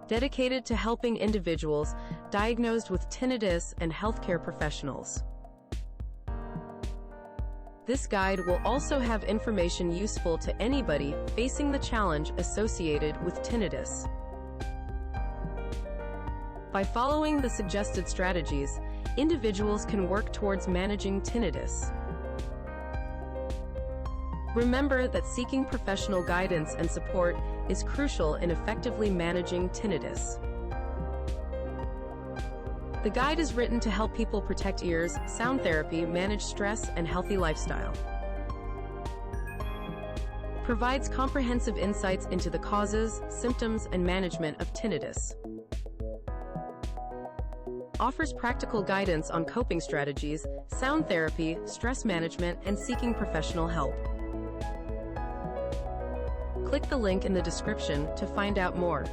dedicated to helping individuals diagnosed with tinnitus and healthcare professionals. This guide will also have information useful to anybody facing the challenge associated with tinnitus. By following the suggested strategies, individuals can work towards managing tinnitus. Remember that seeking professional guidance and support is crucial in effectively managing tinnitus. The guide is written to help people protect ears, sound therapy, manage stress, and healthy lifestyle. Provides comprehensive insights into the causes, symptoms, and management of tinnitus. Offers practical guidance on coping strategies, sound therapy, stress management, and seeking professional help. Click the link in the description to find out more.